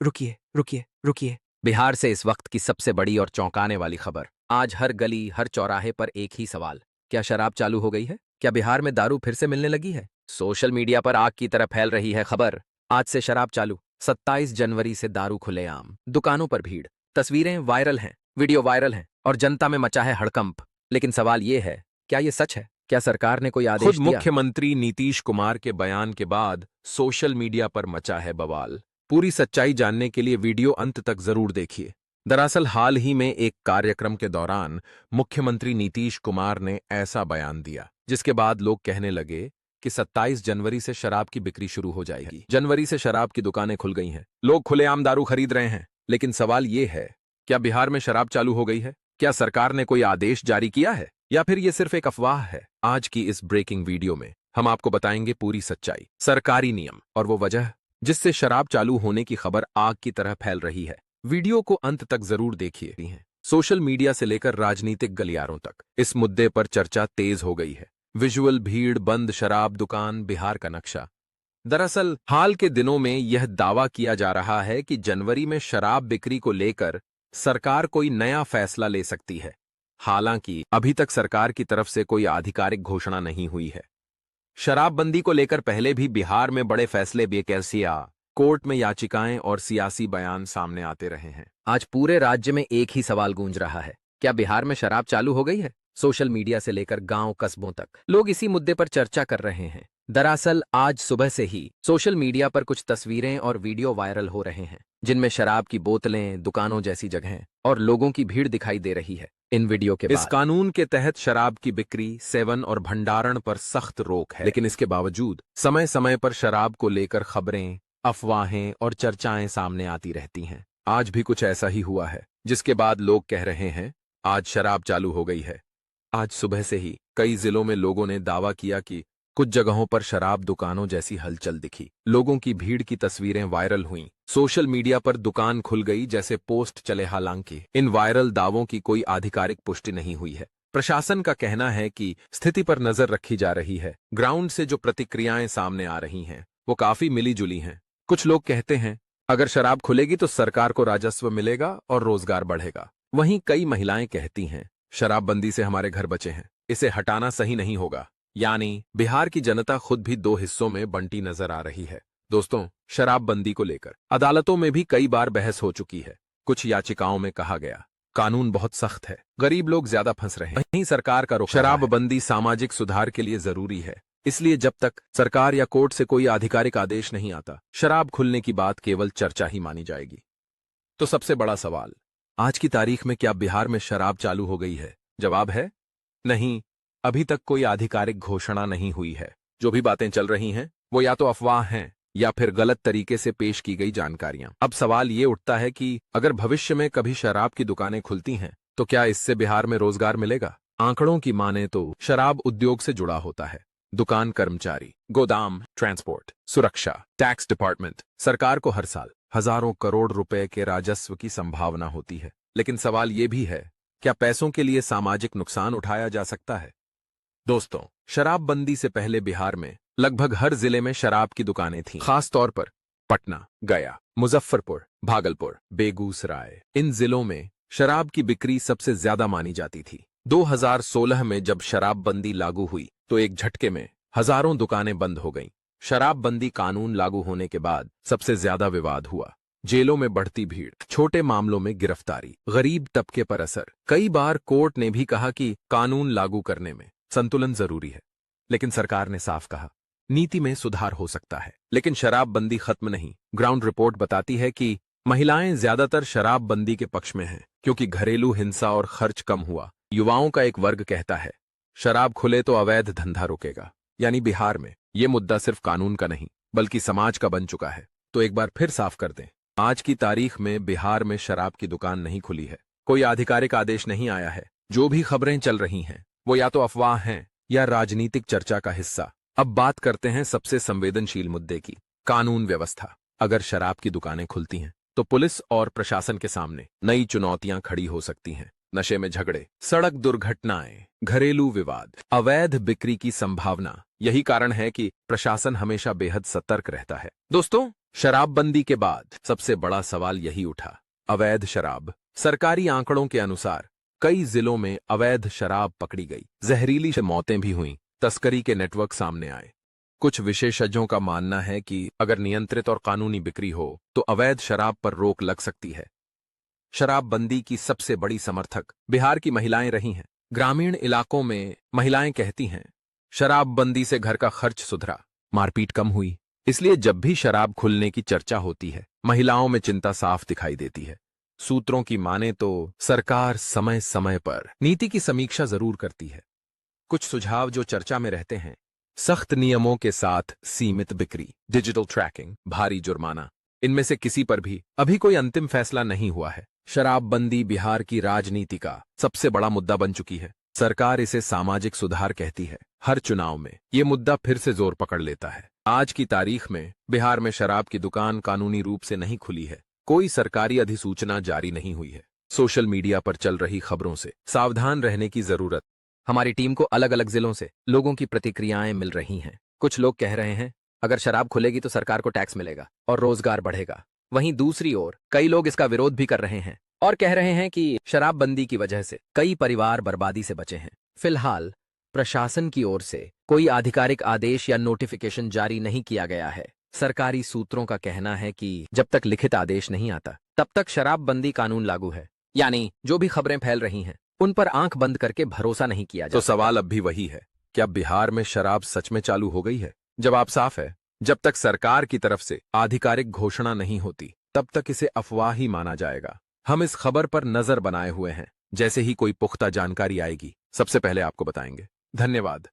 रुकिए रुकिए रुकिए। बिहार से इस वक्त की सबसे बड़ी और चौंकाने वाली खबर। आज हर गली हर चौराहे पर एक ही सवाल। क्या शराब चालू हो गई है? क्या बिहार में दारू फिर से मिलने लगी है? सोशल मीडिया पर आग की तरह फैल रही है खबर। आज से शराब चालू, 27 जनवरी से दारू खुलेआम, दुकानों पर भीड़, तस्वीरें वायरल हैं, वीडियो वायरल हैं और जनता में मचा है हड़कंप। लेकिन सवाल ये है, क्या ये सच है? क्या सरकार ने कोई खुद आदेश दिया? मुख्यमंत्री नीतीश कुमार के बयान के बाद सोशल मीडिया पर मचा है बवाल। पूरी सच्चाई जानने के लिए वीडियो अंत तक जरूर देखिए। दरअसल हाल ही में एक कार्यक्रम के दौरान मुख्यमंत्री नीतीश कुमार ने ऐसा बयान दिया, जिसके बाद लोग कहने लगे कि 27 जनवरी से शराब की बिक्री शुरू हो जाएगी। जनवरी से शराब की दुकानें खुल गई हैं, लोग खुलेआम दारू खरीद रहे हैं। लेकिन सवाल ये है, क्या बिहार में शराब चालू हो गई है? क्या सरकार ने कोई आदेश जारी किया है या फिर ये सिर्फ एक अफवाह है? आज की इस ब्रेकिंग वीडियो में हम आपको बताएंगे पूरी सच्चाई, सरकारी नियम और वो वजह जिससे शराब चालू होने की खबर आग की तरह फैल रही है। वीडियो को अंत तक जरूर देखिए। सोशल मीडिया से लेकर राजनीतिक गलियारों तक इस मुद्दे पर चर्चा तेज हो गई है। विजुअल, भीड़, बंद शराब दुकान, बिहार का नक्शा। दरअसल हाल के दिनों में यह दावा किया जा रहा है कि जनवरी में शराब बिक्री को लेकर सरकार कोई नया फैसला ले सकती है। हालांकि अभी तक सरकार की तरफ से कोई आधिकारिक घोषणा नहीं हुई है। शराबबंदी को लेकर पहले भी बिहार में बड़े फैसले बेकैफिया, कोर्ट में याचिकाएं और सियासी बयान सामने आते रहे हैं। आज पूरे राज्य में एक ही सवाल गूंज रहा है, क्या बिहार में शराब चालू हो गई है? सोशल मीडिया से लेकर गांव कस्बों तक लोग इसी मुद्दे पर चर्चा कर रहे हैं। दरअसल आज सुबह से ही सोशल मीडिया पर कुछ तस्वीरें और वीडियो वायरल हो रहे हैं, जिनमें शराब की बोतलें, दुकानों जैसी जगहें और लोगों की भीड़ दिखाई दे रही है। इन वीडियो के इस बाद कानून के तहत शराब की बिक्री, सेवन और भंडारण पर सख्त रोक है, लेकिन इसके बावजूद समय समय पर शराब को लेकर खबरें, अफवाहें और चर्चाएं सामने आती रहती हैं। आज भी कुछ ऐसा ही हुआ है, जिसके बाद लोग कह रहे हैं आज शराब चालू हो गई है। आज सुबह से ही कई जिलों में लोगों ने दावा किया कि कुछ जगहों पर शराब दुकानों जैसी हलचल दिखी। लोगों की भीड़ की तस्वीरें वायरल हुईं। सोशल मीडिया पर दुकान खुल गई जैसे पोस्ट चले। हालांकि इन वायरल दावों की कोई आधिकारिक पुष्टि नहीं हुई है। प्रशासन का कहना है कि स्थिति पर नजर रखी जा रही है। ग्राउंड से जो प्रतिक्रियाएं सामने आ रही हैं, वो काफी मिली जुली हैं। कुछ लोग कहते हैं अगर शराब खुलेगी तो सरकार को राजस्व मिलेगा और रोजगार बढ़ेगा। वहीं कई महिलाएं कहती हैं शराबबंदी से हमारे घर बचे हैं, इसे हटाना सही नहीं होगा। यानी बिहार की जनता खुद भी दो हिस्सों में बंटी नजर आ रही है। दोस्तों, शराबबंदी को लेकर अदालतों में भी कई बार बहस हो चुकी है। कुछ याचिकाओं में कहा गया कानून बहुत सख्त है, गरीब लोग ज्यादा फंस रहे हैं। वहीं सरकार का रुख शराबबंदी सामाजिक सुधार के लिए जरूरी है, इसलिए जब तक सरकार या कोर्ट से कोई आधिकारिक आदेश नहीं आता, शराब खुलने की बात केवल चर्चा ही मानी जाएगी। तो सबसे बड़ा सवाल, आज की तारीख में क्या बिहार में शराब चालू हो गई है? जवाब है नहीं, अभी तक कोई आधिकारिक घोषणा नहीं हुई है। जो भी बातें चल रही हैं वो या तो अफवाह हैं या फिर गलत तरीके से पेश की गई जानकारियां। अब सवाल ये उठता है कि अगर भविष्य में कभी शराब की दुकानें खुलती हैं तो क्या इससे बिहार में रोजगार मिलेगा? आंकड़ों की माने तो शराब उद्योग से जुड़ा होता है दुकान कर्मचारी, गोदाम, ट्रांसपोर्ट, सुरक्षा, टैक्स डिपार्टमेंट। सरकार को हर साल हजारों करोड़ रुपए के राजस्व की संभावना होती है। लेकिन सवाल ये भी है, क्या पैसों के लिए सामाजिक नुकसान उठाया जा सकता है? दोस्तों, शराबबंदी से पहले बिहार में लगभग हर जिले में शराब की दुकानें थीं, खास तौर पर पटना, गया, मुजफ्फरपुर, भागलपुर, बेगूसराय। इन जिलों में शराब की बिक्री सबसे ज्यादा मानी जाती थी। 2016 में जब शराबबंदी लागू हुई तो एक झटके में हजारों दुकानें बंद हो गईं। शराबबंदी कानून लागू होने के बाद सबसे ज्यादा विवाद हुआ। जेलों में बढ़ती भीड़, छोटे मामलों में गिरफ्तारी, गरीब तबके पर असर। कई बार कोर्ट ने भी कहा कि कानून लागू करने में संतुलन जरूरी है, लेकिन सरकार ने साफ कहा नीति में सुधार हो सकता है। लेकिन शराबबंदी खत्म नहीं। ग्राउंड रिपोर्ट बताती है कि महिलाएं ज्यादातर शराबबंदी के पक्ष में हैं, क्योंकि घरेलू हिंसा और खर्च कम हुआ। युवाओं का एक वर्ग कहता है शराब खुले तो अवैध धंधा रुकेगा। यानी बिहार में ये मुद्दा सिर्फ कानून का नहीं बल्कि समाज का बन चुका है। तो एक बार फिर साफ कर दें, आज की तारीख में बिहार में शराब की दुकान नहीं खुली है। कोई आधिकारिक आदेश नहीं आया है। जो भी खबरें चल रही हैं वो या तो अफवाह हैं या राजनीतिक चर्चा का हिस्सा। अब बात करते हैं सबसे संवेदनशील मुद्दे की, कानून व्यवस्था। अगर शराब की दुकानें खुलती हैं तो पुलिस और प्रशासन के सामने नई चुनौतियां खड़ी हो सकती हैं। नशे में झगड़े, सड़क दुर्घटनाएं, घरेलू विवाद, अवैध बिक्री की संभावना। यही कारण है कि प्रशासन हमेशा बेहद सतर्क रहता है। दोस्तों, शराबबंदी के बाद सबसे बड़ा सवाल यही उठा, अवैध शराब। सरकारी आंकड़ों के अनुसार कई जिलों में अवैध शराब पकड़ी गई, जहरीली मौतें भी हुईं, तस्करी के नेटवर्क सामने आए। कुछ विशेषज्ञों का मानना है कि अगर नियंत्रित और कानूनी बिक्री हो तो अवैध शराब पर रोक लग सकती है। शराबबंदी की सबसे बड़ी समर्थक बिहार की महिलाएं रही हैं। ग्रामीण इलाकों में महिलाएं कहती हैं, शराबबंदी से घर का खर्च सुधरा, मारपीट कम हुई। इसलिए जब भी शराब खुलने की चर्चा होती है, महिलाओं में चिंता साफ दिखाई देती है। सूत्रों की माने तो सरकार समय समय पर नीति की समीक्षा जरूर करती है। कुछ सुझाव जो चर्चा में रहते हैं, सख्त नियमों के साथ सीमित बिक्री, डिजिटल ट्रैकिंग, भारी जुर्माना। इनमें से किसी पर भी अभी कोई अंतिम फैसला नहीं हुआ है। शराबबंदी बिहार की राजनीति का सबसे बड़ा मुद्दा बन चुकी है। सरकार इसे सामाजिक सुधार कहती है। हर चुनाव में ये मुद्दा फिर से जोर पकड़ लेता है। आज की तारीख में बिहार में शराब की दुकान कानूनी रूप से नहीं खुली है, कोई सरकारी अधिसूचना जारी नहीं हुई है। सोशल मीडिया पर चल रही खबरों से सावधान रहने की जरूरत। हमारी टीम को अलग अलग जिलों से लोगों की प्रतिक्रियाएं मिल रही हैं। कुछ लोग कह रहे हैं, अगर शराब खुलेगी तो सरकार को टैक्स मिलेगा और रोजगार बढ़ेगा। वहीं दूसरी ओर कई लोग इसका विरोध भी कर रहे हैं और कह रहे हैं कि शराबबंदी की वजह से कई परिवार बर्बादी से बचे हैं। फिलहाल प्रशासन की ओर से कोई आधिकारिक आदेश या नोटिफिकेशन जारी नहीं किया गया है। सरकारी सूत्रों का कहना है कि जब तक लिखित आदेश नहीं आता तब तक शराबबंदी कानून लागू है, यानी जो भी खबरें फैल रही हैं उन पर आंख बंद करके भरोसा नहीं किया तो जाता। सवाल अब भी वही है, क्या बिहार में शराब सच में चालू हो गई है? जवाब साफ है, जब तक सरकार की तरफ से आधिकारिक घोषणा नहीं होती तब तक इसे अफवाह ही माना जाएगा। हम इस खबर पर नजर बनाए हुए हैं, जैसे ही कोई पुख्ता जानकारी आएगी सबसे पहले आपको बताएंगे। धन्यवाद।